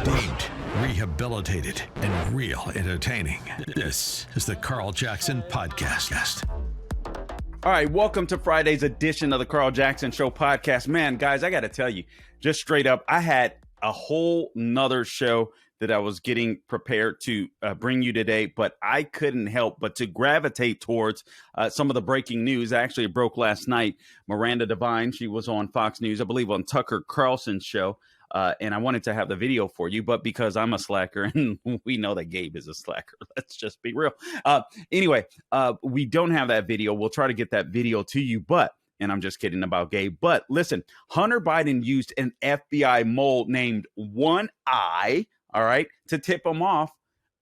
Deeped, rehabilitated, and real entertaining. This is the Carl Jackson Podcast. All right, welcome to Friday's edition of the Carl Jackson Show podcast. Man, guys, I got to tell you, just straight up, I had a whole nother show that I was getting prepared to bring you today, but I couldn't help but to gravitate towards some of the breaking news. Actually, it broke last night. Miranda Devine, she was on Fox News, I believe on Tucker Carlson's show. And I wanted to have the video for you, but because I'm a slacker and we know that Gabe is a slacker, let's just be real. Anyway, we don't have that video. We'll try to get that video to you, and I'm just kidding about Gabe. But listen, Hunter Biden used an FBI mole named OneEye, all right, to tip him off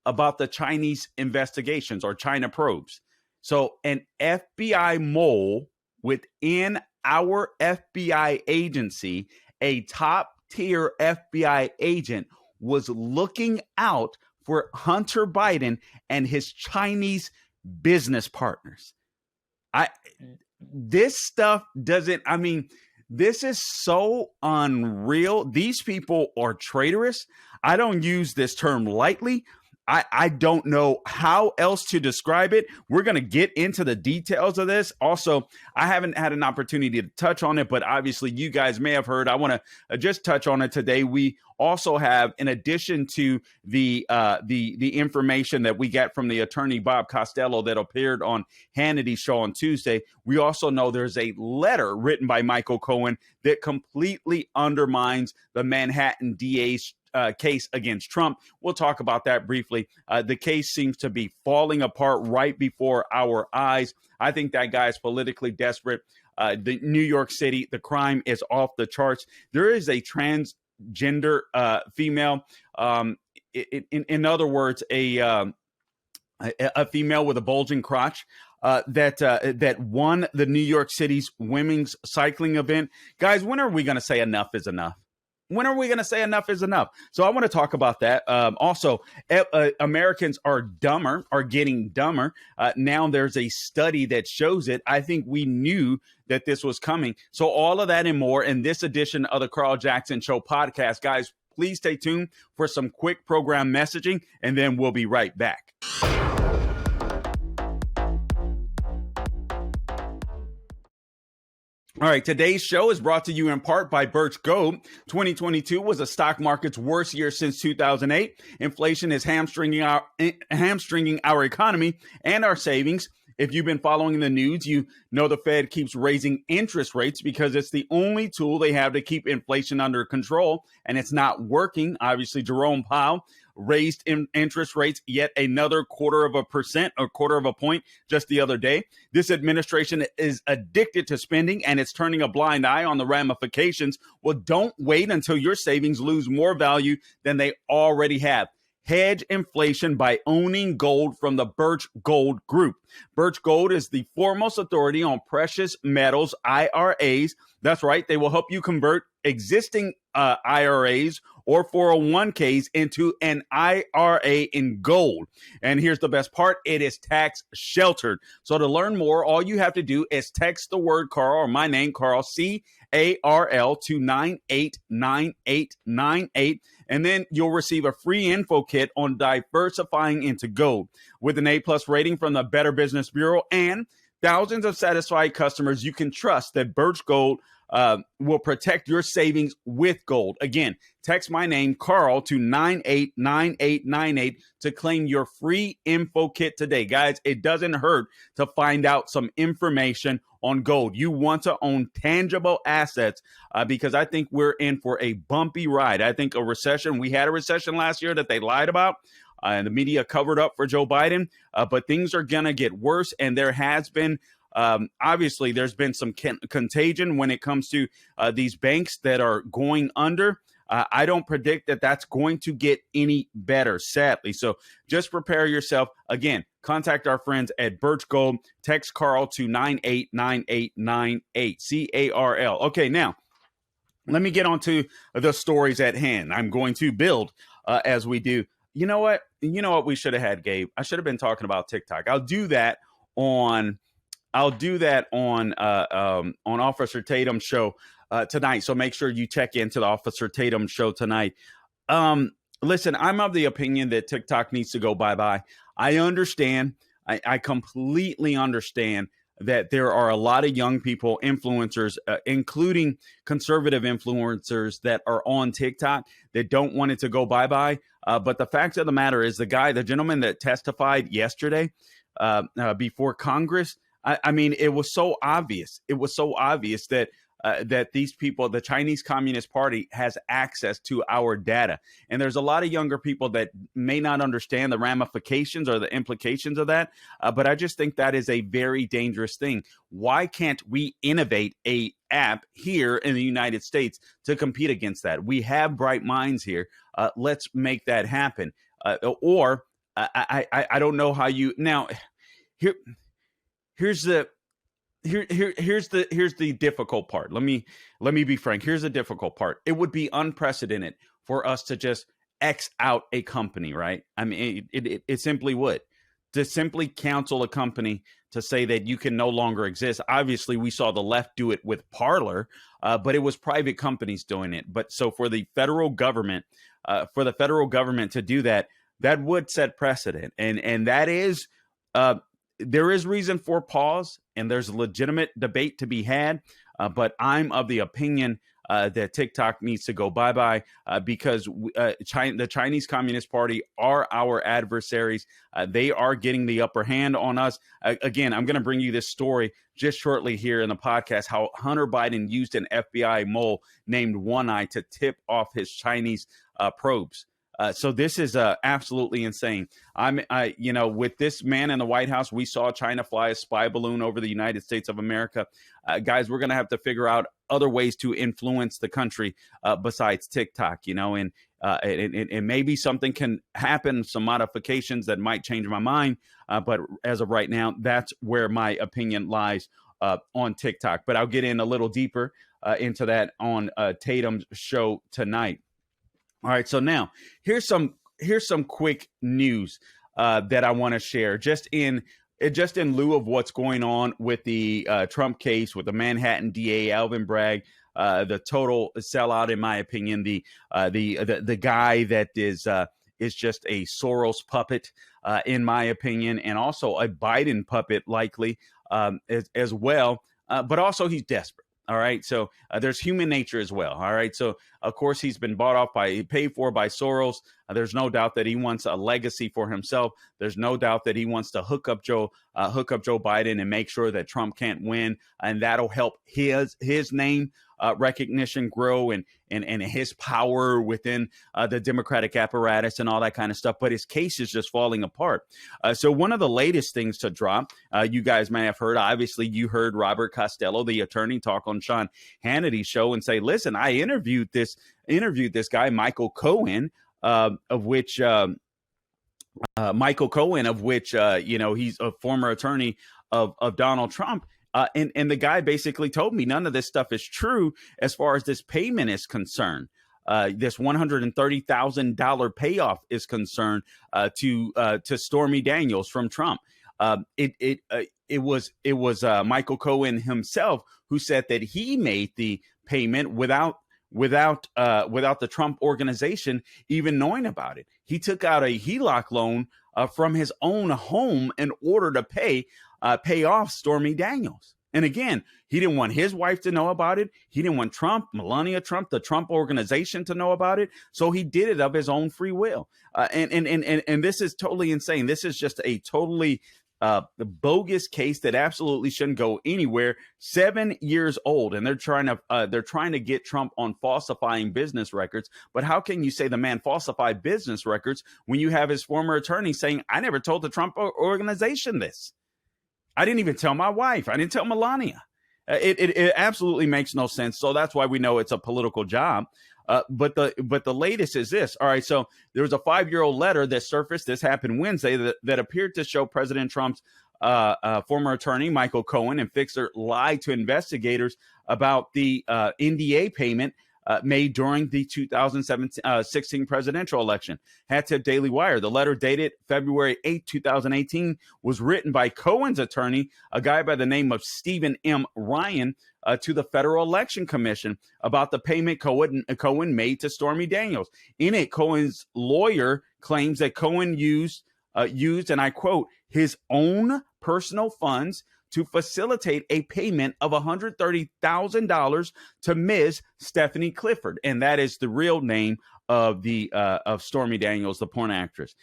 about the Chinese investigations or China probes. So an FBI mole within our FBI agency, a top tier FBI agent, was looking out for Hunter Biden and his Chinese business partners. This stuff doesn't, this is so unreal. These people are traitorous. I don't use this term lightly. I don't know how else to describe it. We're going to get into the details of this. Also, I haven't had an opportunity to touch on it, but obviously you guys may have heard. I want to just touch on it today. We also have, in addition to the information that we get from the attorney Bob Costello that appeared on Hannity's show on Tuesday, we also know there's a letter written by Michael Cohen that completely undermines the Manhattan DA's case against Trump. We'll talk about that briefly. The case seems to be falling apart right before our eyes. I think that guy is politically desperate. The New York City, the crime is off the charts. There is a transgender female, in other words, a female with a bulging crotch that won the New York City's women's cycling event. Guys, when are we going to say enough is enough? When are we going to say enough is enough? So I want to talk about that. Also, Americans are getting dumber. Now there's a study that shows it. I think we knew that this was coming. So all of that and more in this edition of the Carl Jackson Show podcast. Guys, please stay tuned for some quick program messaging, and then we'll be right back. All right, today's show is brought to you in part by Birch Gold. 2022 was the stock market's worst year since 2008. Inflation is hamstringing our economy and our savings. If you've been following the news, you know the Fed keeps raising interest rates because it's the only tool they have to keep inflation under control, and it's not working. Obviously, Jerome Powell raised interest rates yet another 0.25% or 0.25 point just the other day. This administration is addicted to spending, and it's turning a blind eye on the ramifications. Well, don't wait until your savings lose more value than they already have. Hedge inflation by owning gold from the Birch Gold Group. Birch Gold is the foremost authority on precious metals IRAs. That's right. They will help you convert existing IRAs or 401ks into an IRA in gold. And here's the best part. It is tax sheltered. So to learn more, all you have to do is text the word Carl or my name, Carl, CARL, to 989898. And then you'll receive a free info kit on diversifying into gold. With an A+ rating from the Better Business Bureau and thousands of satisfied customers, you can trust that Birch Gold will protect your savings with gold. Again, text my name, Carl, to 989898 to claim your free info kit today. Guys, it doesn't hurt to find out some information on gold. You want to own tangible assets because I think we're in for a bumpy ride. I think a recession, we had a recession last year that they lied about. And the media covered up for Joe Biden, but things are going to get worse. And there has been, obviously, there's been some contagion when it comes to these banks that are going under. I don't predict that that's going to get any better, sadly. So just prepare yourself. Again, contact our friends at Birch Gold. Text Carl to 989898, CARL. Okay, now, let me get on to the stories at hand. I'm going to build as we do. You know what? We should have had, Gabe. I should have been talking about TikTok. I'll do that on Officer Tatum's show tonight. So make sure you check into the Officer Tatum show tonight. Listen, I'm of the opinion that TikTok needs to go bye-bye. I understand. I completely understand that there are a lot of young people, influencers, including conservative influencers that are on TikTok that don't want it to go bye-bye. But the fact of the matter is the gentleman that testified yesterday before Congress, I mean, it was so obvious. It was so obvious that that these people, the Chinese Communist Party, has access to our data. And there's a lot of younger people that may not understand the ramifications or the implications of that. But I just think that is a very dangerous thing. Why can't we innovate a app here in the United States to compete against that? We have bright minds here. Let's make that happen. I don't know how you now. Here's the difficult part. Let me be frank. Here's the difficult part. It would be unprecedented for us to just X out a company, right? I mean, it simply would. To simply cancel a company to say that you can no longer exist. Obviously, we saw the left do it with Parler, but it was private companies doing it. But so for the federal government, to do that, that would set precedent, and that is. There is reason for pause, and there's a legitimate debate to be had. But I'm of the opinion that TikTok needs to go bye-bye because the Chinese Communist Party are our adversaries. They are getting the upper hand on us. Again, I'm going to bring you this story just shortly here in the podcast, how Hunter Biden used an FBI mole named OneEye to tip off his Chinese probes. So this is absolutely insane. With this man in the White House, we saw China fly a spy balloon over the United States of America. Guys, we're going to have to figure out other ways to influence the country besides TikTok, and maybe something can happen, some modifications that might change my mind. But as of right now, that's where my opinion lies on TikTok. But I'll get in a little deeper into that on Tatum's show tonight. All right, so now here's some quick news that I want to share, just in lieu of what's going on with the Trump case with the Manhattan DA Alvin Bragg, the total sellout, in my opinion, the guy that is just a Soros puppet, in my opinion, and also a Biden puppet, likely as well. But also he's desperate. All right. So there's human nature as well. All right. So, of course, he's been paid for by Soros. There's no doubt that he wants a legacy for himself. There's no doubt that he wants to hook up Joe Biden and make sure that Trump can't win. And that'll help his name recognition grow and his power within the Democratic apparatus and all that kind of stuff. But his case is just falling apart. So one of the latest things to drop, you guys may have heard, obviously you heard Robert Costello, the attorney, talk on Sean Hannity's show and say, listen, I interviewed this guy, Michael Cohen, of which he's a former attorney of Donald Trump. And the guy basically told me none of this stuff is true as far as this payment is concerned. This $130,000 payoff is concerned to Stormy Daniels from Trump. It was Michael Cohen himself who said that he made the payment without the Trump organization even knowing about it. He took out a HELOC loan from his own home in order to pay off Stormy Daniels. And again, he didn't want his wife to know about it. He didn't want Melania Trump, the Trump organization to know about it. So he did it of his own free will. And this is totally insane. This is just a totally bogus case that absolutely shouldn't go anywhere. 7 years old, and they're trying to get Trump on falsifying business records. But how can you say the man falsified business records when you have his former attorney saying, I never told the Trump organization this? I didn't even tell my wife. I didn't tell Melania. It absolutely makes no sense. So that's why we know it's a political job. But the latest is this. All right. So there was a 5-year-old letter that surfaced. This happened Wednesday that appeared to show President Trump's former attorney, Michael Cohen, and Fixer lied to investigators about the NDA payment made during the 2016 presidential election. Hat tip Daily Wire. The letter dated February 8, 2018 was written by Cohen's attorney, a guy by the name of Stephen M. Ryan, to the Federal Election Commission about the payment Cohen made to Stormy Daniels. In it, Cohen's lawyer claims that Cohen used, and I quote, his own personal funds to facilitate a payment of $130,000 to Ms. Stephanie Clifford. And that is the real name of of Stormy Daniels, the porn actress.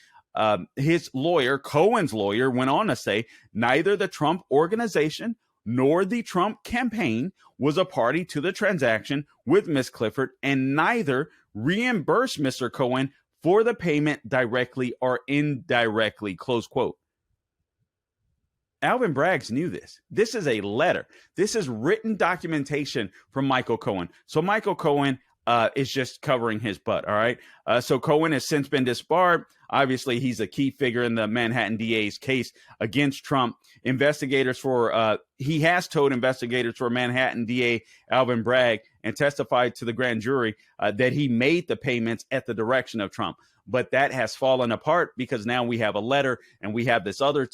His lawyer, Cohen's lawyer, went on to say neither the Trump organization nor the Trump campaign was a party to the transaction with Ms. Clifford, and neither reimbursed Mr. Cohen for the payment directly or indirectly, close quote. Alvin Bragg knew this. This is a letter. This is written documentation from Michael Cohen. So Michael Cohen is just covering his butt, all right? So Cohen has since been disbarred. Obviously, he's a key figure in the Manhattan DA's case against Trump. He has told investigators for Manhattan DA Alvin Bragg and testified to the grand jury that he made the payments at the direction of Trump. But that has fallen apart because now we have a letter and we have this other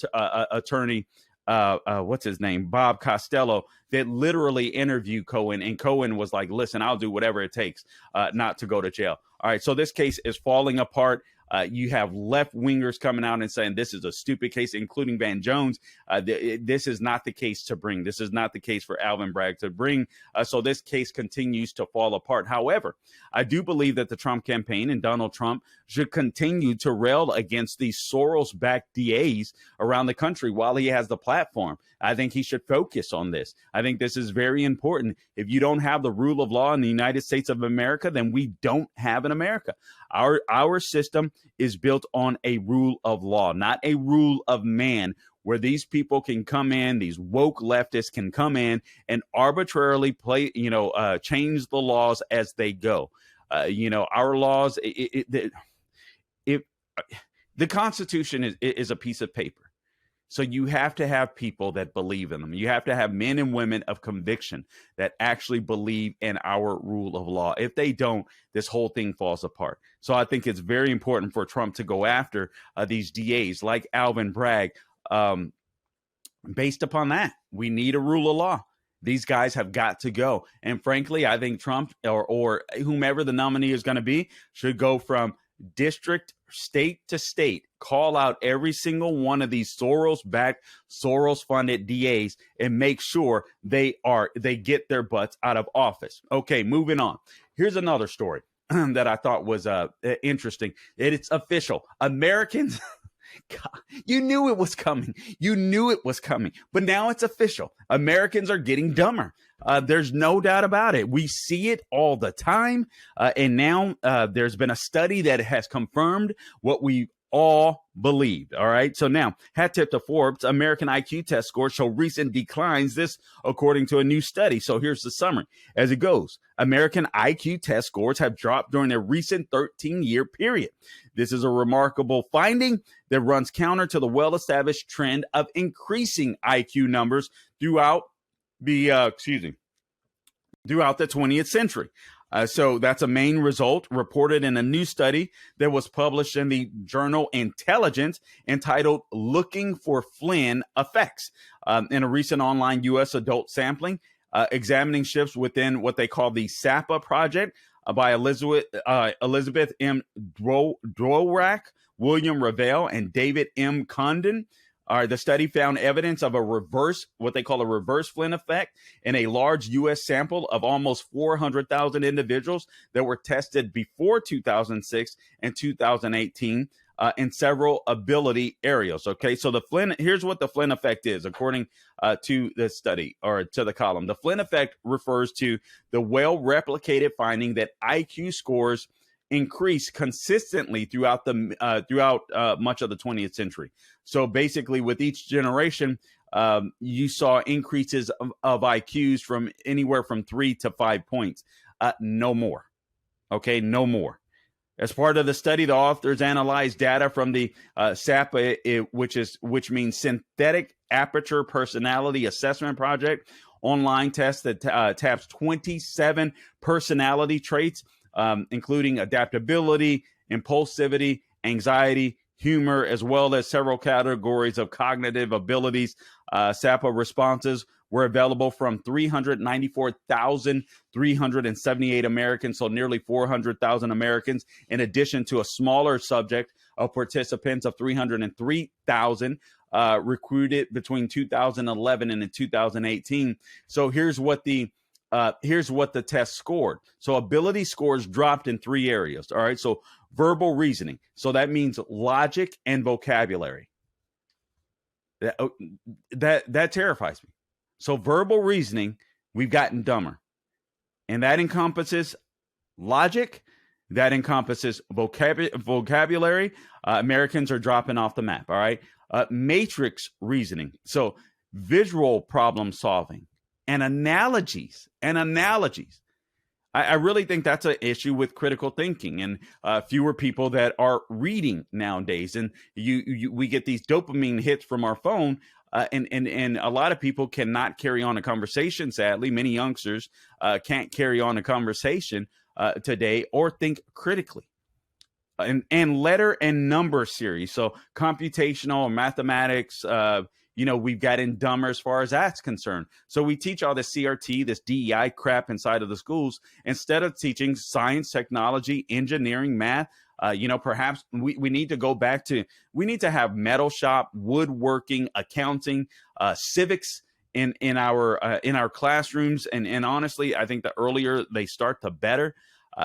attorney, what's his name, Bob Costello, that literally interviewed Cohen. And Cohen was like, listen, I'll do whatever it takes not to go to jail. All right. So this case is falling apart. You have left wingers coming out and saying this is a stupid case, including Van Jones. This is not the case to bring. This is not the case for Alvin Bragg to bring. So this case continues to fall apart. However, I do believe that the Trump campaign and Donald Trump should continue to rail against these Soros-backed DAs around the country while he has the platform. I think he should focus on this. I think this is very important. If you don't have the rule of law in the United States of America, then we don't have an America. Our system is built on a rule of law, not a rule of man, where these people can come in, these woke leftists can come in and arbitrarily change the laws as they go. Our laws, the Constitution is a piece of paper. So you have to have people that believe in them. You have to have men and women of conviction that actually believe in our rule of law. If they don't, this whole thing falls apart. So I think it's very important for Trump to go after these DAs like Alvin Bragg. Based upon that, we need a rule of law. These guys have got to go. And frankly, I think Trump or whomever the nominee is going to be should go from district, state to state, call out every single one of these Soros-backed, Soros-funded DAs and make sure they get their butts out of office. Okay, moving on. Here's another story that I thought was interesting. It's official. Americans, God, you knew it was coming. You knew it was coming. But now it's official. Americans are getting dumber. There's no doubt about it. We see it all the time. And now there's been a study that has confirmed what we all believed. All right. So now, hat tip to Forbes, American IQ test scores show recent declines. This, according to a new study. So here's the summary as it goes. American IQ test scores have dropped during a recent 13-year period. This is a remarkable finding that runs counter to the well-established trend of increasing IQ numbers throughout the 20th century. So that's a main result reported in a new study that was published in the journal Intelligence entitled Looking for Flynn Effects. In a recent online U.S. adult sampling, examining shifts within what they call the SAPA project by Elizabeth M. Dworak, William Ravel, and David M. Condon. The study found evidence of what they call a reverse Flynn effect in a large U.S. sample of almost 400,000 individuals that were tested before 2006 and 2018 in several ability areas. Okay, so here's what the Flynn effect is, according to the study or to the column. The Flynn effect refers to the well-replicated finding that IQ scores increase consistently throughout much of the 20th century. So basically, with each generation, you saw increases of IQs from anywhere from 3 to 5 points. No more. Okay, no more. As part of the study, the authors analyzed data from the SAPA, which means Synthetic Aperture Personality Assessment Project, online test that taps 27 personality traits, including adaptability, impulsivity, anxiety, humor, as well as several categories of cognitive abilities. SAPA responses were available from 394,378 Americans, so nearly 400,000 Americans, in addition to a smaller subject of participants of 303,000 recruited between 2011 and 2018. So here's what the test scored. So ability scores dropped in 3 areas. All right. So verbal reasoning. So that means logic and vocabulary. That terrifies me. So verbal reasoning, we've gotten dumber. And that encompasses logic. That encompasses vocabulary. Americans are dropping off the map. All right. Matrix reasoning. So visual problem solving and analogies. I really think that's an issue with critical thinking and fewer people that are reading nowadays. And we get these dopamine hits from our phone, and a lot of people cannot carry on a conversation. Sadly, many youngsters can't carry on a conversation today or think critically. And letter and number series. So computational mathematics, we've gotten dumber as far as that's concerned. So we teach all this CRT, this DEI crap inside of the schools, instead of teaching science, technology, engineering, math. Perhaps we need to go back to, we need to have metal shop, woodworking, accounting, civics in our classrooms. And honestly, I think the earlier they start, the better.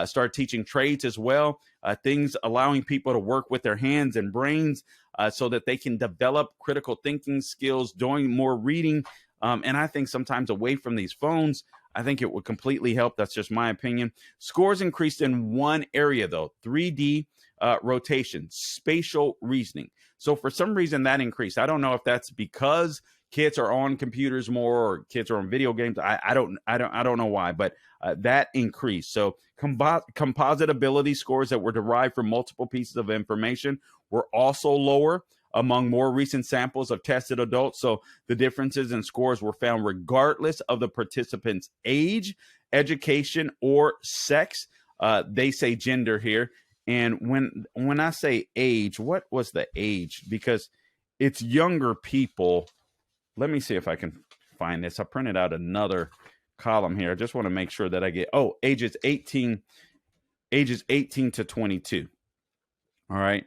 Start teaching trades as well, things allowing people to work with their hands and brains so that they can develop critical thinking skills, doing more reading. And I think sometimes away from these phones, I think it would completely help. That's just my opinion. Scores increased in one area, though, 3D rotation, spatial reasoning. So for some reason that increased. I don't know if that's because kids are on computers more or kids are on video games. I don't know why, but that increased. So composite ability scores that were derived from multiple pieces of information were also lower among more recent samples of tested adults. So the differences in scores were found regardless of the participant's age, education, or sex. They say gender here. And when I say age, what was the age? Because it's younger people. Let me see if I can find this. I printed out another column here. I just want to make sure that I get, ages 18 to 22. All right.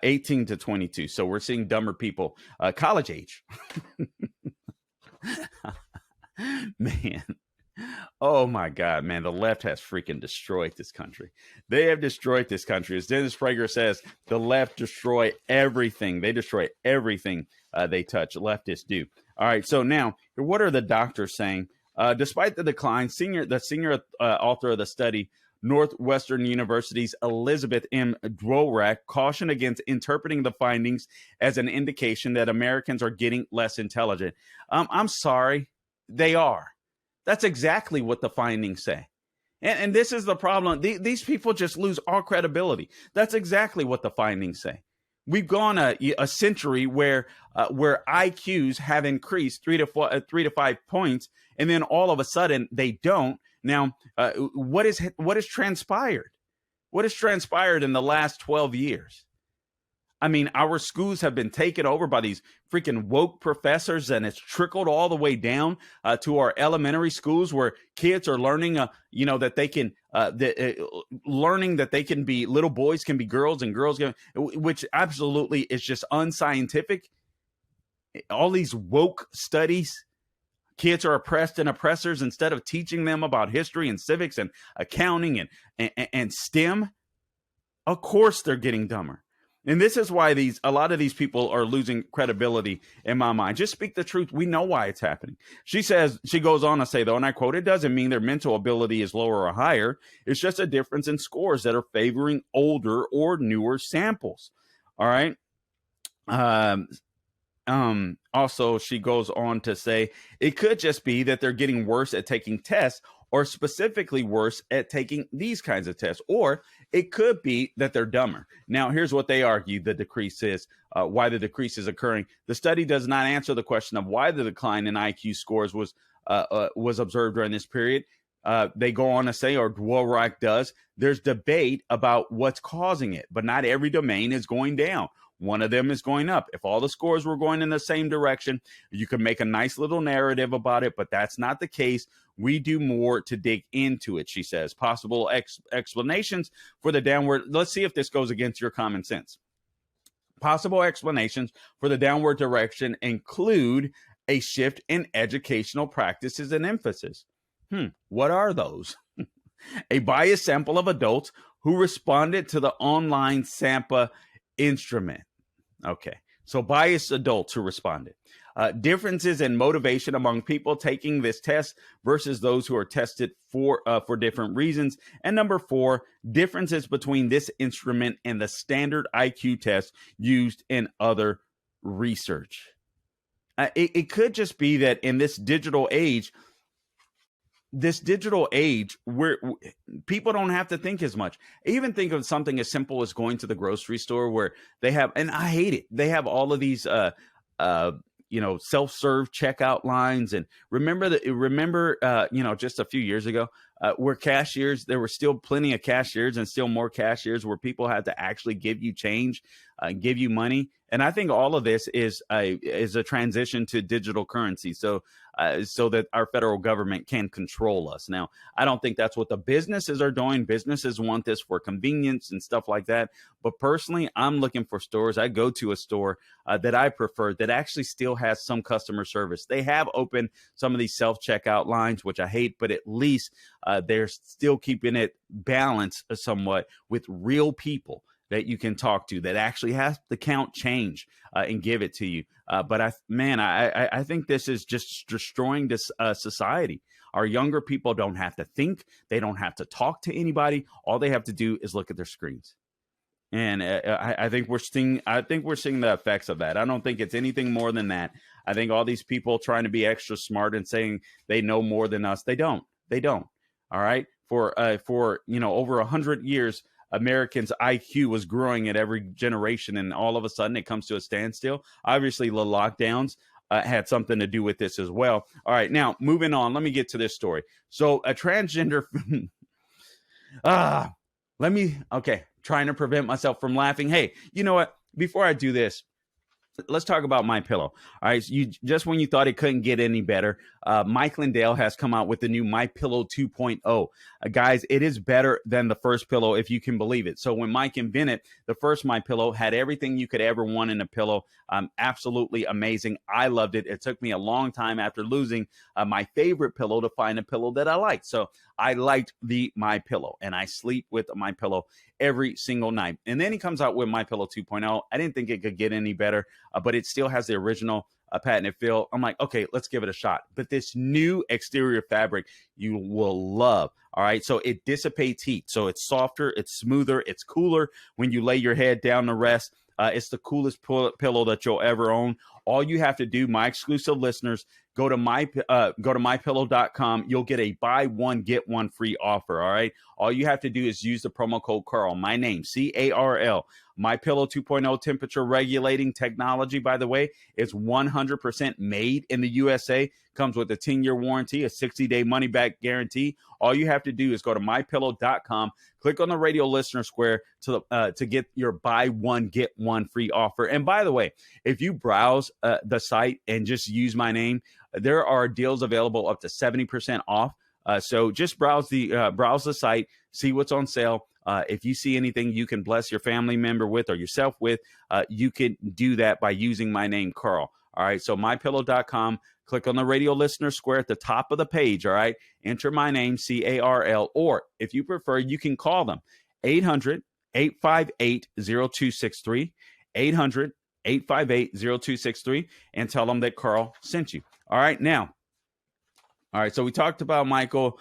18 to 22. So we're seeing dumber people, college age. Man. Oh my God, man. The left has freaking destroyed this country. They have destroyed this country. As Dennis Prager says, the left destroy everything. They destroy everything they touch. Leftist Dupe. All right. So now, what are the doctors saying? Despite the decline, the senior author of the study, Northwestern University's Elizabeth M. Dworak, cautioned against interpreting the findings as an indication that Americans are getting less intelligent. I'm sorry, they are. That's exactly what the findings say. And this is the problem. These people just lose all credibility. That's exactly what the findings say. We've gone a century where IQs have increased 3 to 5 points, and then all of a sudden they don't. Now, what has transpired? What has transpired in the last 12 years? I mean, our schools have been taken over by these freaking woke professors, and it's trickled all the way down to our elementary schools where kids are learning, that they can, learning that they can be, little boys can be girls and girls can, which absolutely is just unscientific. All these woke studies, kids are oppressed and oppressors instead of teaching them about history and civics and accounting and STEM. Of course, they're getting dumber. And this is why a lot of these people are losing credibility in my mind. Just speak the truth. We know why it's happening. She goes on to say, though, and I quote, it doesn't mean their mental ability is lower or higher. It's just a difference in scores that are favoring older or newer samples. All right. Also, she goes on to say, it could just be that they're getting worse at taking tests, or specifically worse at taking these kinds of tests, or it could be that they're dumber. Now, here's what they argue the decrease is, why the decrease is occurring. The study does not answer the question of why the decline in IQ scores was observed during this period. they go on to say, or Dworak does, there's debate about what's causing it, but not every domain is going down. One of them is going up. If all the scores were going in the same direction, you could make a nice little narrative about it, but that's not the case. We do more to dig into it, she says. Possible explanations for the downward. Let's see if this goes against your common sense. Possible explanations for the downward direction include a shift in educational practices and emphasis. What are those? A biased sample of adults who responded to the online SAMPA instrument. Okay, so biased adults who responded. Differences in motivation among people taking this test versus those who are tested for different reasons. And number 4, differences between this instrument and the standard IQ test used in other research. It could just be that in this digital age, where people don't have to think as much. Even think of something as simple as going to the grocery store where they have, and I hate it, they have all of these self-serve checkout lines. And remember just a few years ago, where cashiers, there were still plenty of cashiers and still more cashiers where people had to actually give you change, give you money. And I think all of this is a transition to digital currency, so that our federal government can control us. Now, I don't think that's what the businesses are doing. Businesses want this for convenience and stuff like that. But personally, I'm looking for stores. I go to a store that I prefer that actually still has some customer service. They have opened some of these self-checkout lines, which I hate, but at least they're still keeping it balanced somewhat with real people that you can talk to that actually has the count change and give it to you. But I think this is just destroying this society. Our younger people don't have to think. They don't have to talk to anybody. All they have to do is look at their screens. And I think we're seeing the effects of that. I don't think it's anything more than that. I think all these people trying to be extra smart and saying they know more than us, they don't. All right. For over 100 years, Americans' IQ was growing at every generation, and all of a sudden it comes to a standstill. Obviously, the lockdowns had something to do with this as well. All right, now moving on. Let me get to this story. So a transgender. Trying to prevent myself from laughing. Hey, you know what? Before I do this, let's talk about MyPillow. All right, so just when you thought it couldn't get any better, Mike Lindell has come out with the new MyPillow 2.0. Guys, it is better than the first pillow, if you can believe it. So when Mike invented the first MyPillow, had everything you could ever want in a pillow. Absolutely amazing. I loved it. It took me a long time after losing my favorite pillow to find a pillow that I liked. So I liked the MyPillow, and I sleep with MyPillow every single night. And then he comes out with MyPillow 2.0. I didn't think it could get any better, but it still has the original patented feel. I'm like, okay, let's give it a shot. But this new exterior fabric you will love. All right, so it dissipates heat. So it's softer, it's smoother, it's cooler when you lay your head down to rest. It's the coolest pillow that you'll ever own. All you have to do, my exclusive listeners, go to mypillow.com. You'll get a buy one, get one free offer. All right. All you have to do is use the promo code Carl, my name, CARL. MyPillow 2.0 temperature regulating technology, by the way, is 100% made in the USA. Comes with a 10-year warranty, a 60-day money-back guarantee. All you have to do is go to mypillow.com, click on the radio listener square to get your buy one, get one free offer. And by the way, if you browse the site and just use my name, there are deals available up to 70% off. So just browse the site, see what's on sale. If you see anything you can bless your family member with or yourself with, you can do that by using my name, Carl. All right, so mypillow.com, click on the radio listener square at the top of the page. All right, enter my name, CARL, or if you prefer, you can call them 800-858-0263, 800-858-0263, and tell them that Carl sent you. All right, now. All right, so we talked about Michael.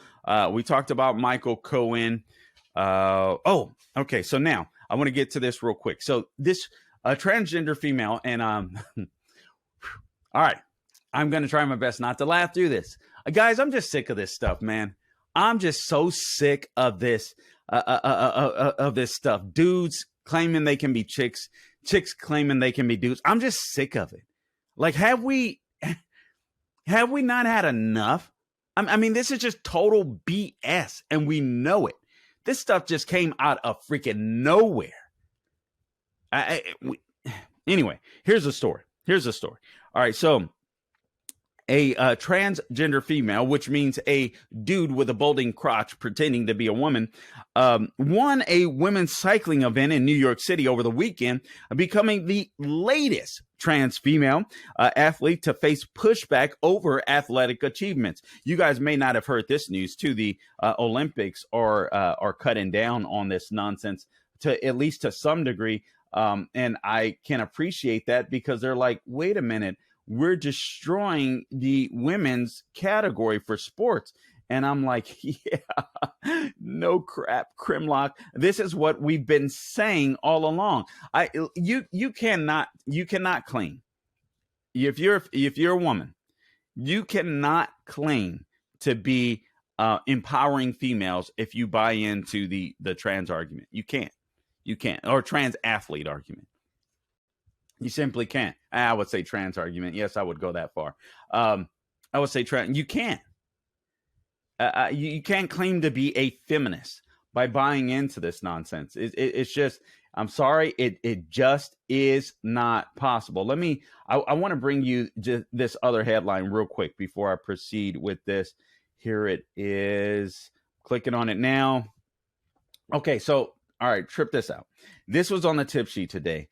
We talked about Michael Cohen. Okay. So now I want to get to this real quick. So this transgender female, and all right, I'm going to try my best not to laugh through this. Guys, I'm just sick of this stuff, man. I'm just so sick of this stuff. Dudes claiming they can be chicks, chicks claiming they can be dudes. I'm just sick of it. Like, have we not had enough I mean, this is just total BS, and we know it. This stuff just came out of freaking nowhere. Anyway, here's the story. All right, so a transgender female, which means a dude with a bulging crotch pretending to be a woman, won a women's cycling event in New York City over the weekend, becoming the latest trans female athlete to face pushback over athletic achievements. You guys may not have heard this news too. The Olympics are cutting down on this nonsense to at least to some degree, and I can appreciate that because they're like, wait a minute. We're destroying the women's category for sports. And I'm like, yeah, no crap, Crimlock. This is what we've been saying all along. You cannot claim, if you're a woman, you cannot claim to be empowering females if you buy into the trans argument. You can't, or trans athlete argument. You simply can't. I would say trans argument. Yes, I would go that far. I would say trans. You can't. You can't claim to be a feminist by buying into this nonsense. It's just, I'm sorry, it just is not possible. I want to bring you this other headline real quick before I proceed with this. Here it is. Clicking on it now. Okay, so, all right, trip this out. This was on the tip sheet today.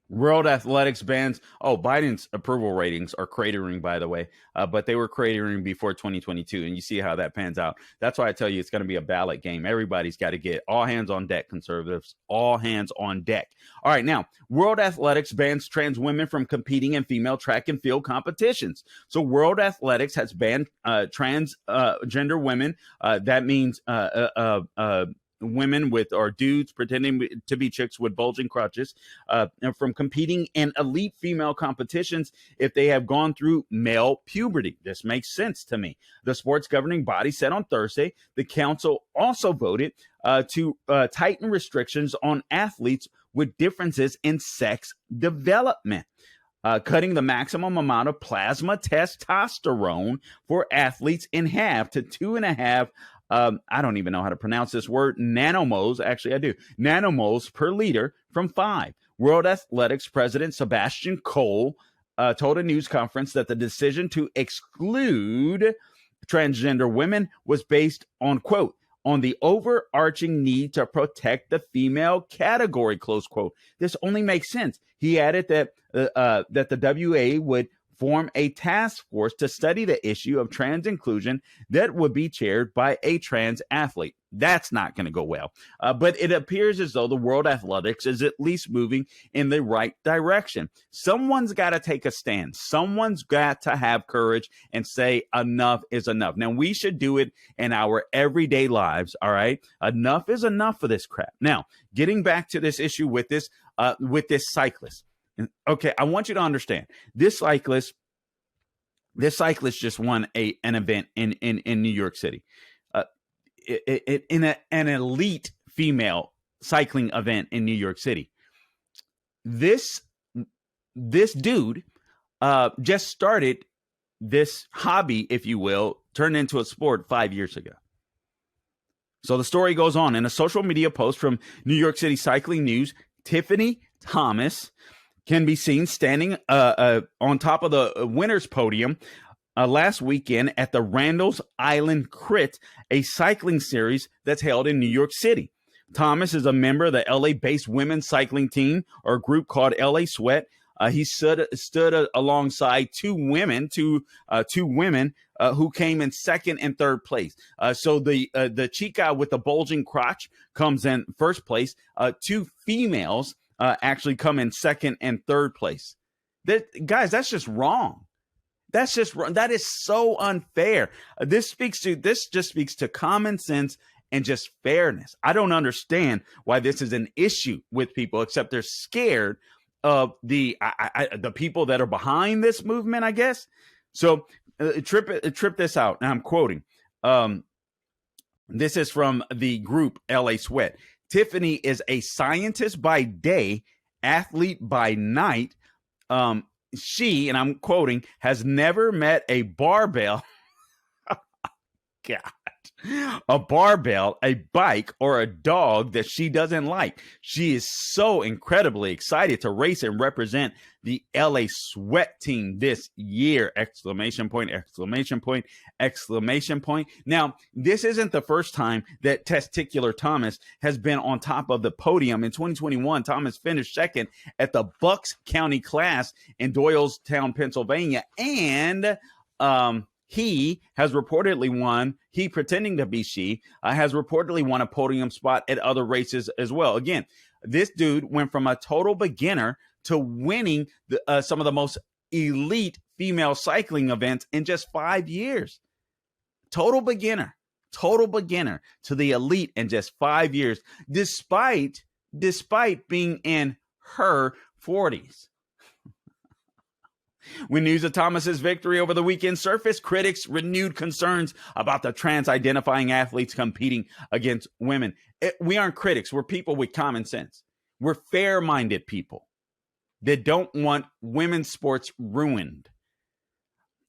World Athletics bans. Oh, Biden's approval ratings are cratering, by the way, but they were cratering before 2022, and you see how that pans out. That's why I tell you it's going to be a ballot game. Everybody's got to get all hands on deck, conservatives, all hands on deck. All right, now, World Athletics bans trans women from competing in female track and field competitions. So World Athletics has banned transgender women. That means women with or dudes pretending to be chicks with bulging crotches from competing in elite female competitions if they have gone through male puberty. This makes sense to me. The sports governing body said on Thursday the council also voted to tighten restrictions on athletes with differences in sex development. Cutting the maximum amount of plasma testosterone for athletes in half to 2.5 I don't even know how to pronounce this word, nanomoles. Actually, I do. Nanomoles per liter from 5. World Athletics President Sebastian Coe told a news conference that the decision to exclude transgender women was based on, quote, on the overarching need to protect the female category, close quote. This only makes sense. He added that that the WA would form a task force to study the issue of trans inclusion that would be chaired by a trans athlete. That's not going to go well. But it appears as though the World Athletics is at least moving in the right direction. Someone's got to take a stand. Someone's got to have courage and say enough is enough. Now, we should do it in our everyday lives, all right? Enough is enough for this crap. Now, getting back to this issue with this cyclist. Okay, I want you to understand this cyclist just won an event in New York City, in an elite female cycling event in New York City. This dude just started this hobby, if you will, turned into a sport 5 years ago. So the story goes on in a social media post from New York City Cycling News. Tiffany Thomas can be seen standing on top of the winner's podium last weekend at the Randall's Island Crit, a cycling series that's held in New York City. Thomas is a member of the LA-based women's cycling team or group called LA Sweat. He stood alongside two women who came in second and third place. So the chica with the bulging crotch comes in first place. Two females actually come in second and third place. Guys, that's just wrong. That's just wrong. That is so unfair. This just speaks to common sense and just fairness. I don't understand why this is an issue with people, except they're scared of the people that are behind this movement, I guess. So trip this out. And I'm quoting. This is from the group LA Sweat. Tiffany is a scientist by day, athlete by night. she, and I'm quoting, has never met a barbell. God. A barbell, a bike, or a dog that she doesn't like. She is so incredibly excited to race and represent the LA Sweat team this year! Exclamation point, exclamation point, exclamation point. Now, this isn't the first time that Testicular Thomas has been on top of the podium. In 2021, Thomas finished second at the Bucks County Class in Doylestown, Pennsylvania, and he has reportedly won, he pretending to be she, has reportedly won a podium spot at other races as well. Again, this dude went from a total beginner to winning some of the most elite female cycling events in just 5 years. Total beginner to the elite in just 5 years, despite being in her 40s. When news of Thomas's victory over the weekend surfaced, critics renewed concerns about the trans-identifying athletes competing against women. We aren't critics. We're people with common sense. We're fair-minded people that don't want women's sports ruined.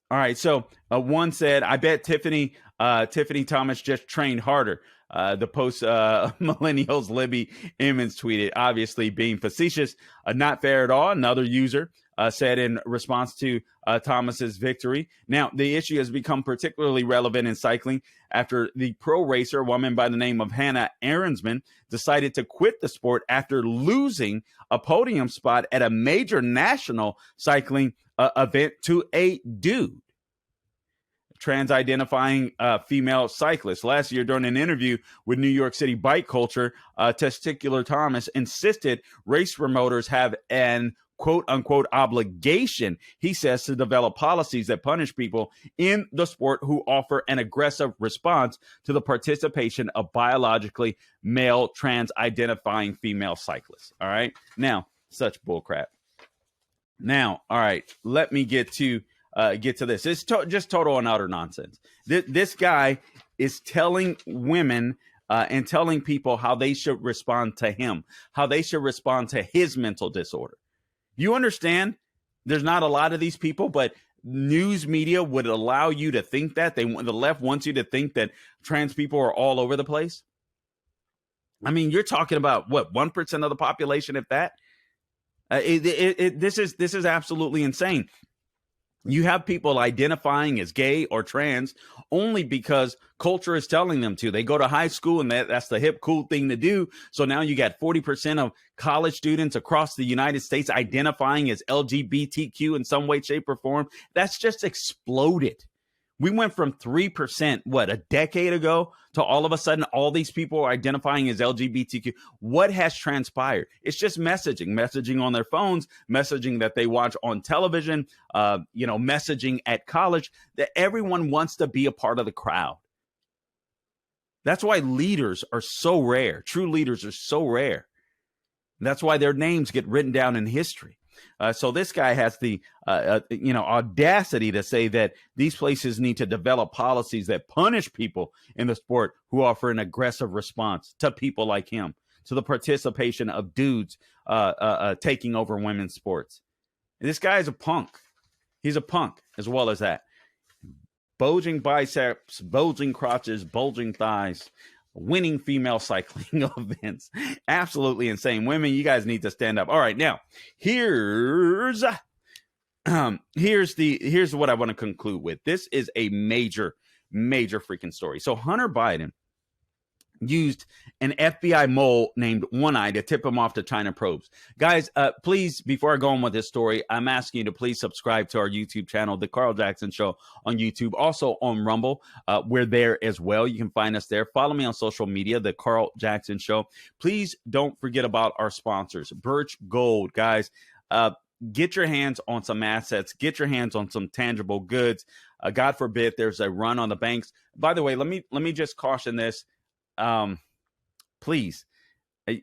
All right, so one said, I bet Tiffany Thomas just trained harder. The post Millennials Libby Emmons tweeted, obviously being facetious, not fair at all. Another user said in response to Thomas's victory. Now, the issue has become particularly relevant in cycling after the pro racer, a woman by the name of Hannah Ahrensman, decided to quit the sport after losing a podium spot at a major national cycling event to a dude. Trans-identifying female cyclist. Last year, during an interview with New York City Bike Culture, Testicular Thomas insisted race promoters have an quote-unquote obligation, he says, to develop policies that punish people in the sport who offer an aggressive response to the participation of biologically male trans-identifying female cyclists. All right? Now, such bullcrap. Now, all right, let me get to this. It's just total and utter nonsense. This guy is telling women and telling people how they should respond to him, how they should respond to his mental disorder. You understand? There's not a lot of these people, but news media would allow you to think that. The left wants you to think that trans people are all over the place. I mean, you're talking about, what, 1% of the population, if that? This is absolutely insane. You have people identifying as gay or trans only because culture is telling them to. They go to high school and that's the hip, cool thing to do. So now you got 40% of college students across the United States identifying as LGBTQ in some way, shape, or form. That's just exploded. We went from 3%, a decade ago, to all of a sudden all these people are identifying as LGBTQ. What has transpired? It's just messaging on their phones, messaging that they watch on television, messaging at college, that everyone wants to be a part of the crowd. That's why leaders are so rare. True leaders are so rare. That's why their names get written down in history. So this guy has the, audacity to say that these places need to develop policies that punish people in the sport who offer an aggressive response to people like him, to the participation of dudes taking over women's sports. This guy is a punk. He's a punk as well as that. Bulging biceps, bulging crotches, bulging thighs. Winning female cycling events. Absolutely insane. Women, you guys need to stand up. All right, now here's what I want to conclude with. This is a major freaking story. So Hunter Biden used an FBI mole named OneEye to tip him off to China probes. Guys, please, before I go on with this story, I'm asking you to please subscribe to our YouTube channel, The Carl Jackson Show on YouTube. Also on Rumble, we're there as well. You can find us there. Follow me on social media, The Carl Jackson Show. Please don't forget about our sponsors, Birch Gold. Guys, get your hands on some assets. Get your hands on some tangible goods. God forbid there's a run on the banks. By the way, let me just caution this. Please,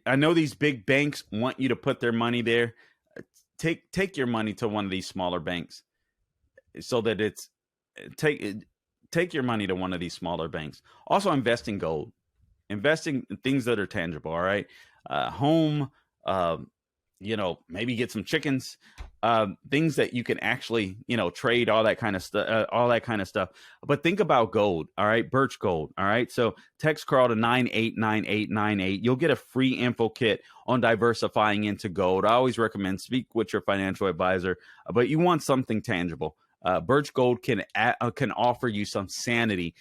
I know these big banks want you to put their money there. Take your money to one of these smaller banks so that it's take your money to one of these smaller banks. Also, invest in gold, investing in things that are tangible. All right. Home, maybe get some chickens, things that you can actually, trade, all that kind of stuff. But think about gold. All right. Birch Gold. All right. So text Carl to 989898. You'll get a free info kit on diversifying into gold. I always recommend speak with your financial advisor, but you want something tangible. Birch Gold can offer you some sanity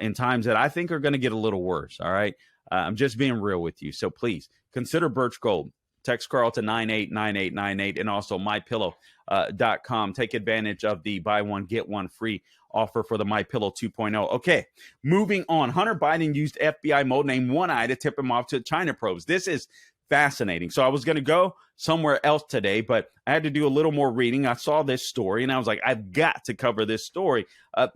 in times that I think are going to get a little worse. All right. I'm just being real with you. So please consider Birch Gold. Text Carl to 989898 and also mypillow.com. Take advantage of the buy one, get one free offer for the MyPillow 2.0. Okay, moving on. Hunter Biden used FBI mode name OneEye to tip him off to China probes. This is fascinating. So I was going to go somewhere else today, but I had to do a little more reading. I saw this story and I was like, I've got to cover this story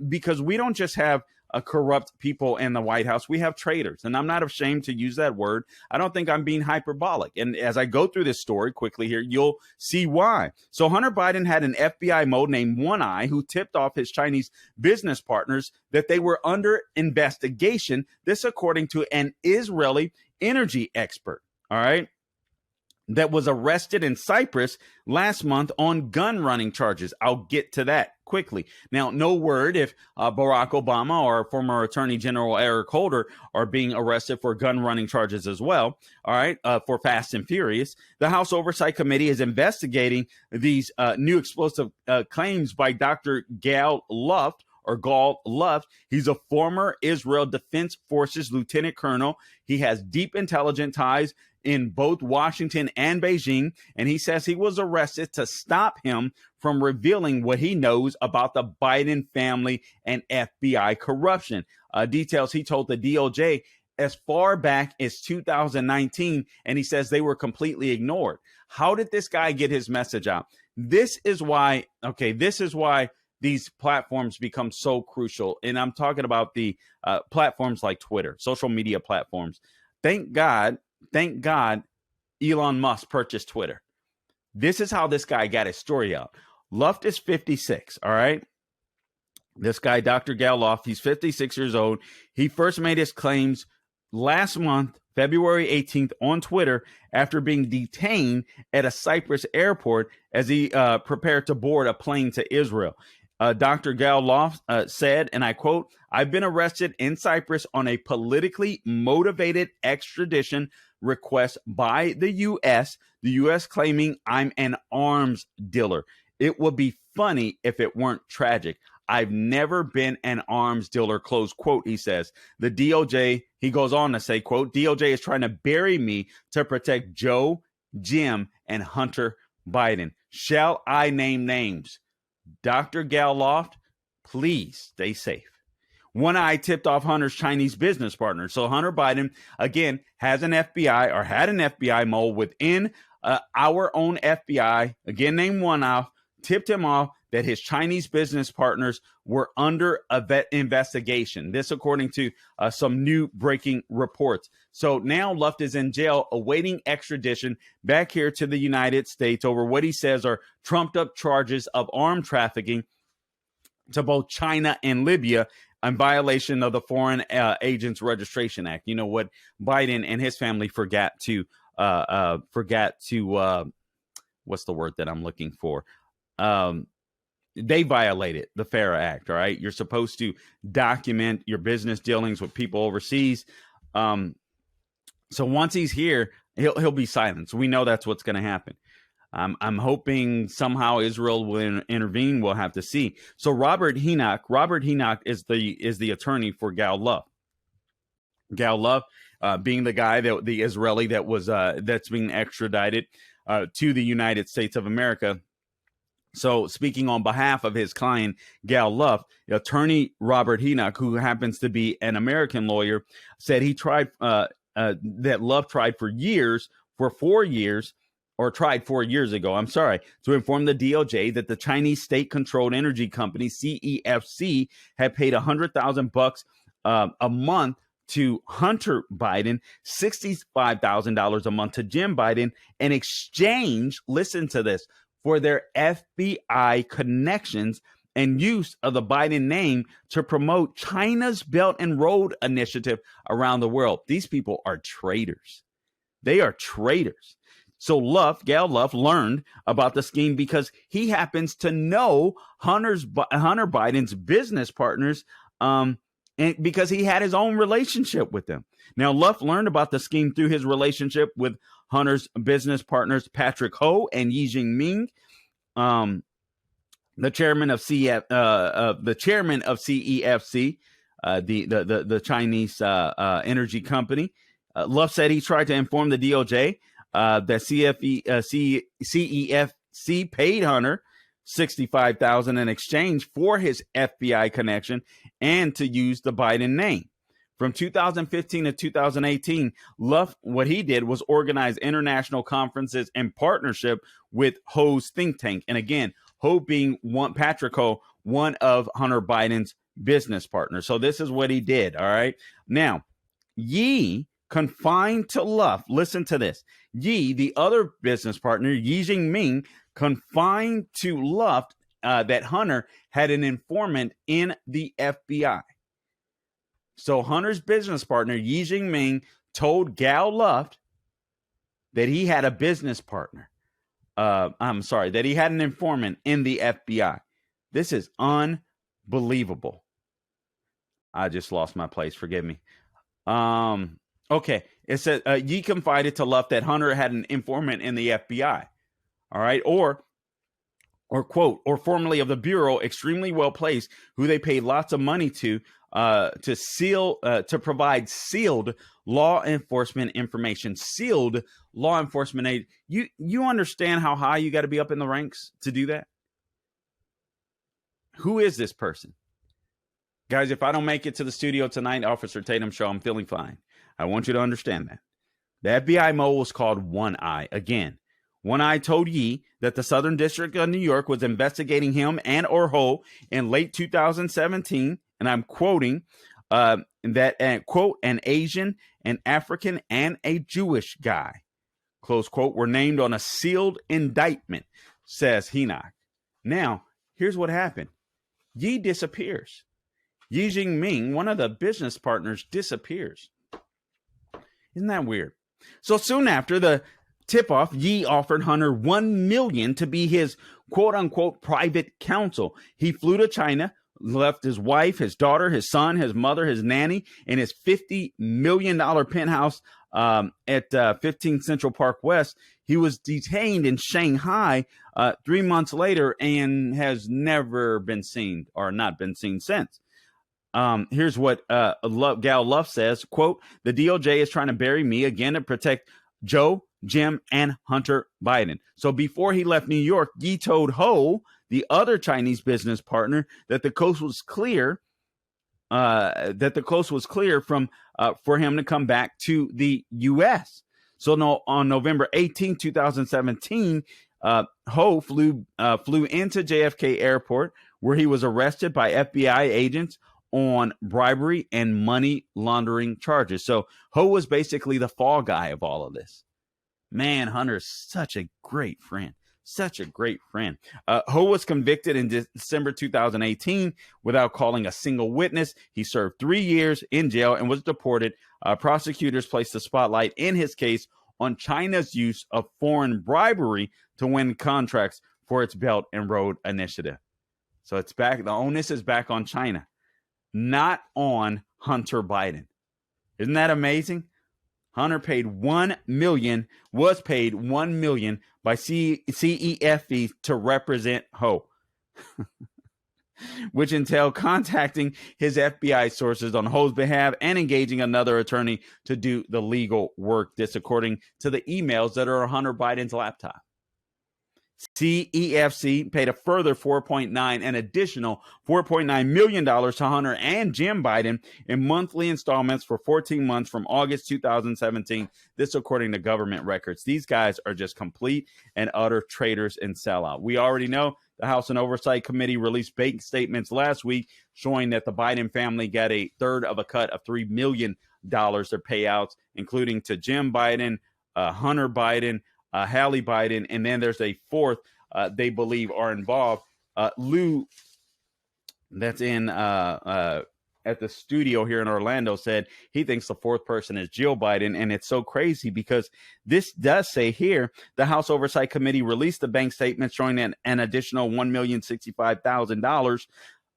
because we don't just have corrupt people in the White House. We have traitors, and I'm not ashamed to use that word. I don't think I'm being hyperbolic. And as I go through this story quickly here, you'll see why. So Hunter Biden had an FBI mode named OneEye who tipped off his Chinese business partners that they were under investigation. This according to an Israeli energy expert. All right. That was arrested in Cyprus last month on gun running charges. I'll get to that quickly. Now, no word if Barack Obama or former Attorney General Eric Holder are being arrested for gun running charges as well. All right, for Fast and Furious. The House Oversight Committee is investigating these new explosive claims by Dr. Gal Galoff. He's a former Israel Defense Forces lieutenant colonel. He has deep intelligence ties in both Washington and Beijing, and he says he was arrested to stop him from revealing what he knows about the Biden family and FBI corruption. Details he told the DOJ as far back as 2019, and he says they were completely ignored. How did this guy get his message out? This is why these platforms become so crucial, and I'm talking about the platforms like Twitter, social media platforms. Thank God Elon Musk purchased Twitter. This is how this guy got his story out. Luft is 56, all right? This guy, Dr. Galoff, he's 56 years old. He first made his claims last month, February 18th, on Twitter after being detained at a Cyprus airport as he prepared to board a plane to Israel. Dr. Galoff said, and I quote, "I've been arrested in Cyprus on a politically motivated extradition request by the U.S., the U.S. claiming I'm an arms dealer. It would be funny if it weren't tragic. I've never been an arms dealer," close quote, he says. The DOJ, he goes on to say, quote, "DOJ is trying to bury me to protect Joe, Jim, and Hunter Biden. Shall I name names? Dr. Galoff, please stay safe." OneEye tipped off Hunter's Chinese business partner. So Hunter Biden, again, had an FBI mole within our own FBI, again named OneEye, tipped him off that his Chinese business partners were under investigation. This according to some new breaking reports. So now Luft is in jail awaiting extradition back here to the United States over what he says are trumped up charges of armed trafficking to both China and Libya in violation of the Foreign Agents Registration Act. You know what Biden and his family forgot to what's the word that I'm looking for? They violated the FARA Act. All right. You're supposed to document your business dealings with people overseas. So once he's here, he'll be silenced. We know that's what's going to happen. I'm hoping somehow Israel will intervene. We'll have to see. So Robert Enoch is the attorney for Gal Galoff. Gal Galoff being the guy the Israeli that's being extradited to the United States of America. So speaking on behalf of his client, Gal Galoff, attorney Robert Enoch, who happens to be an American lawyer, said he tried that Love tried for 4 years, or tried 4 years ago, to inform the DOJ that the Chinese state-controlled energy company, CEFC, had paid $100,000 a month to Hunter Biden, $65,000 a month to Jim Biden, in exchange, listen to this, for their FBI connections and use of the Biden name to promote China's Belt and Road Initiative around the world. These people are traitors. They are traitors. So Gal Galoff learned about the scheme because he happens to know Hunter Biden's business partners, and because he had his own relationship with them. Now, Luff learned about the scheme through his relationship with Hunter's business partners, Patrick Ho and Yi Jingming, the chairman of CEFC, the Chinese energy company. Luff said he tried to inform the DOJ that CEFC paid Hunter $65,000 in exchange for his FBI connection and to use the Biden name. From 2015 to 2018, Luff, what he did was organize international conferences in partnership with Ho's think tank. And again, Ho being Patrick Ho, one of Hunter Biden's business partners. So this is what he did. All right. Now, Yi confined to Luff. Listen to this. Yi, the other business partner, Yi Jingming, confined to Luff that Hunter had an informant in the FBI. So Hunter's business partner, Yi Jingming, told Gal Galoff that he had a business partner. That he had an informant in the FBI. This is unbelievable. I just lost my place. Forgive me. Okay. It says Yi confided to Luff that Hunter had an informant in the FBI. All right. Or quote, or formerly of the Bureau, extremely well placed, who they paid lots of money to provide sealed law enforcement information. Sealed law enforcement aid. You understand how high you got to be up in the ranks to do that? Who is this person? Guys, if I don't make it to the studio tonight, Officer Tatum Show, I'm feeling fine. I want you to understand that. The FBI mole was called OneEye. Again, OneEye told Yi that the Southern District of New York was investigating him and or Ho in late 2017, and I'm quoting, quote, an Asian, an African, and a Jewish guy, close quote, were named on a sealed indictment, says Enoch. Now, here's what happened. Yi disappears. Yi Jingming, one of the business partners, disappears. Isn't that weird? So soon after the tip-off, Yi offered Hunter $1 million to be his quote-unquote private counsel. He flew to China, left his wife, his daughter, his son, his mother, his nanny, in his $50 million penthouse at 15 Central Park West. He was detained in Shanghai 3 months later and has never been seen or not been seen since. Here's what Gal Galoff says, quote, the DOJ is trying to bury me again to protect Joe, Jim, and Hunter Biden. So before he left New York, Yi told Ho, the other Chinese business partner, that the coast was clear, from for him to come back to the U.S. So on November 18, 2017, Ho flew into JFK Airport, where he was arrested by FBI agents on bribery and money laundering charges. So Ho was basically the fall guy of all of this. Man, Hunter's such a great friend. Such a great friend. Ho was convicted in December 2018 without calling a single witness. He served 3 years in jail and was deported. Prosecutors placed the spotlight in his case on China's use of foreign bribery to win contracts for its Belt and Road Initiative. So it's back. The onus is back on China, not on Hunter Biden. Isn't that amazing? Hunter was paid $1 million by CEFE to represent Ho, which entailed contacting his FBI sources on Ho's behalf and engaging another attorney to do the legal work. This according to the emails that are on Hunter Biden's laptop. CEFC paid a further an additional $4.9 million to Hunter and Jim Biden in monthly installments for 14 months from August 2017. This according to government records. These guys are just complete and utter traitors and sellout. We already know the House and Oversight Committee released bank statements last week showing that the Biden family got a third of a cut of $3 million their payouts, including to Jim Biden, Hunter Biden, Hallie Biden, and then there's a fourth they believe are involved. Lou, that's in at the studio here in Orlando said he thinks the fourth person is Jill Biden. And it's so crazy because this does say here, the House Oversight Committee released the bank statement showing that an additional $1,065,000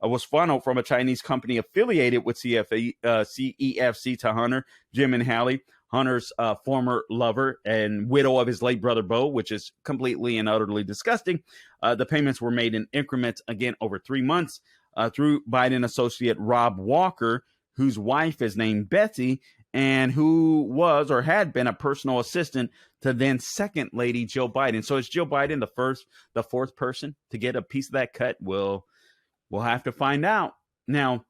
was funneled from a Chinese company affiliated with CEFC to Hunter, Jim, and Hallie, Hunter's former lover and widow of his late brother, Bo, which is completely and utterly disgusting. The payments were made in increments, again, over 3 months. Through Biden associate Rob Walker, whose wife is named Betsy, and who was or had been a personal assistant to then Second Lady Jill Biden. So is Jill Biden the fourth person to get a piece of that cut? We'll have to find out. Now,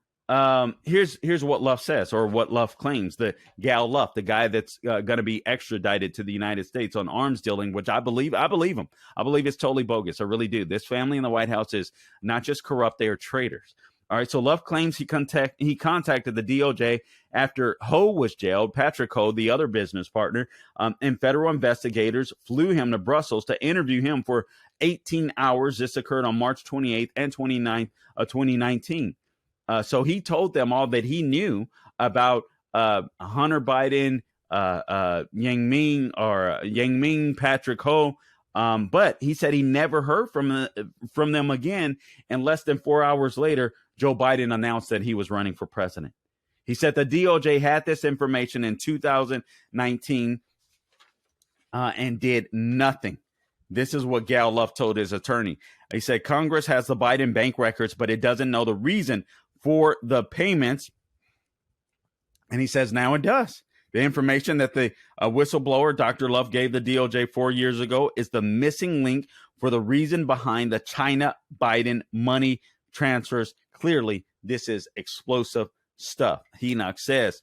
here's what Luff says, or what Luff claims. The Gal Galoff, the guy that's going to be extradited to the United States on arms dealing, which I believe him. I believe it's totally bogus. I really do. This family in the White House is not just corrupt; they are traitors. All right. So Luff claims he contacted the DOJ after Ho was jailed. Patrick Ho, the other business partner, and federal investigators flew him to Brussels to interview him for 18 hours. This occurred on March 28th and 29th of 2019. So he told them all that he knew about Hunter Biden, Yang Ming, Patrick Ho. But he said he never heard from them again. And less than 4 hours later, Joe Biden announced that he was running for president. He said the DOJ had this information in 2019 and did nothing. This is what Gal Galoff told his attorney. He said Congress has the Biden bank records, but it doesn't know the reason for the payments. And he says now it does. The information that the whistleblower, Dr. Love, gave the DOJ 4 years ago is the missing link for the reason behind the China-Biden money transfers. Clearly, this is explosive stuff, Enoch says.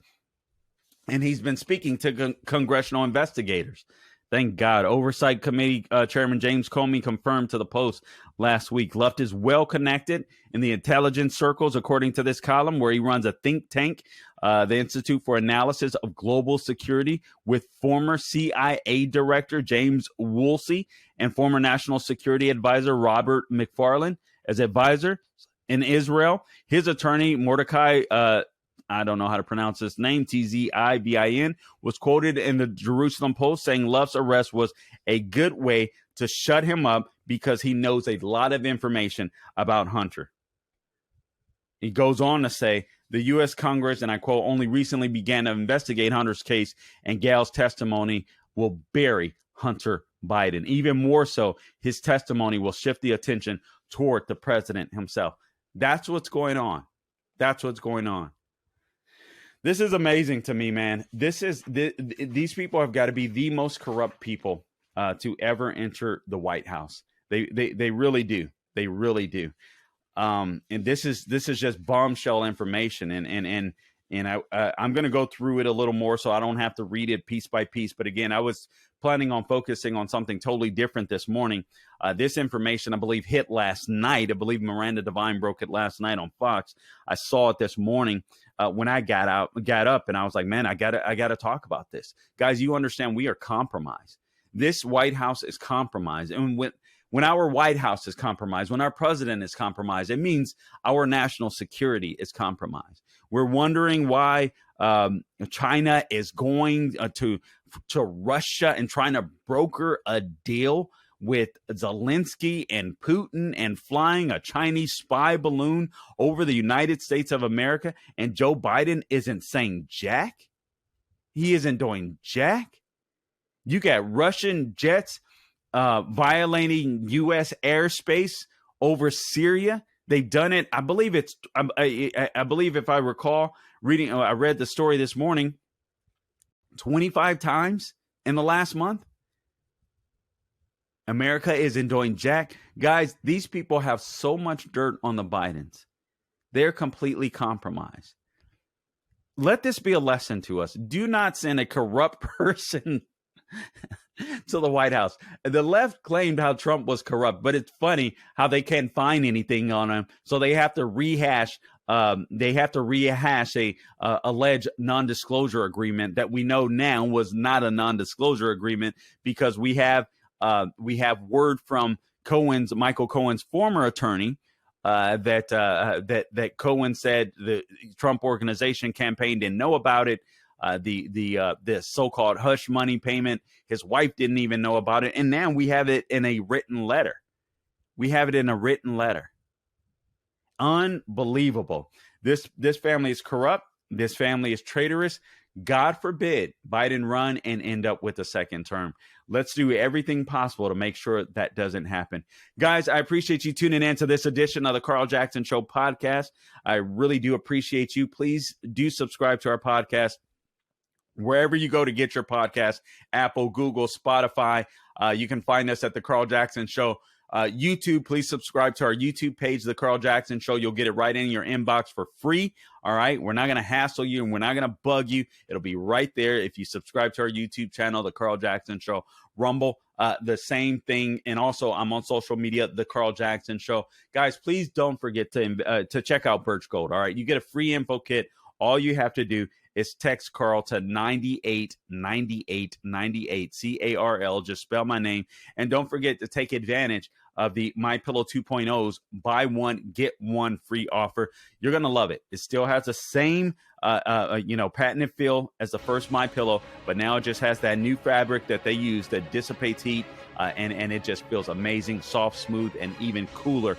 And he's been speaking to congressional investigators. Thank God. Oversight Committee Chairman James Comey confirmed to the Post last week. Luft is well connected in the intelligence circles, according to this column, where he runs a think tank, the Institute for Analysis of Global Security, with former CIA Director James Woolsey and former National Security Advisor Robert McFarlane as advisor. In Israel, his attorney, Mordecai, I don't know how to pronounce his name, Tzivin, was quoted in the Jerusalem Post saying Luft's arrest was a good way to shut him up because he knows a lot of information about Hunter. He goes on to say the U.S. Congress, and I quote, only recently began to investigate Hunter's case, and Gal's testimony will bury Hunter Biden. Even more so, his testimony will shift the attention toward the president himself. That's what's going on. That's what's going on. This is amazing to me, man. These people have got to be the most corrupt people to ever enter the White House. They really do. They really do. And this is just bombshell information. And I'm going to go through it a little more so I don't have to read it piece by piece. But again, I was planning on focusing on something totally different this morning. This information, I believe, hit last night. I believe Miranda Devine broke it last night on Fox. I saw it this morning when I got up, and I was like, man, I gotta talk about this. Guys, you understand we are compromised. This White House is compromised. And when our White House is compromised, when our president is compromised, it means our national security is compromised. We're wondering why China is going to Russia and trying to broker a deal with Zelensky and Putin and flying a Chinese spy balloon over the United States of America. And Joe Biden isn't saying jack. He isn't doing jack. You got Russian jets violating U.S. airspace over Syria. They've done it. I believe if I recall reading, I read the story this morning, 25 times in the last month. America isn't doing jack. Guys, these people have so much dirt on the Bidens. They're completely compromised. Let this be a lesson to us. Do not send a corrupt person to the White House. The left claimed how Trump was corrupt, but it's funny how they can't find anything on him, so they have to rehash. A alleged non-disclosure agreement that we know now was not a non-disclosure agreement because we have word from Michael Cohen's former attorney, that Cohen said the Trump organization campaign didn't know about it. The so-called hush money payment, his wife didn't even know about it, and now we have it in a written letter. Unbelievable. This family is corrupt. This family is traitorous. God forbid Biden run and end up with a second term. Let's do everything possible to make sure that doesn't happen. Guys, I appreciate you tuning in to this edition of the Carl Jackson Show podcast. I really do appreciate you. Please do subscribe to our podcast wherever you go to get your podcast, Apple, Google, Spotify. You can find us at the Carl Jackson Show. YouTube, please subscribe to our YouTube page, The Carl Jackson Show. You'll get it right in your inbox for free. All right. We're not going to hassle you and we're not going to bug you. It'll be right there if you subscribe to our YouTube channel, The Carl Jackson Show. Rumble, the same thing. And also, I'm on social media, The Carl Jackson Show. Guys, please don't forget to check out Birch Gold. All right. You get a free info kit. All you have to do is text Carl to 989898, CARL. Just spell my name. And don't forget to take advantage of the MyPillow 2.0's buy one, get one free offer. You're going to love it. It still has the same, patented feel as the first MyPillow, but now it just has that new fabric that they use that dissipates heat, and it just feels amazing, soft, smooth, and even cooler,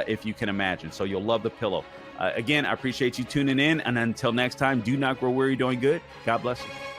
if you can imagine. So you'll love the pillow. Again, I appreciate you tuning in. And until next time, do not grow weary doing good. God bless you.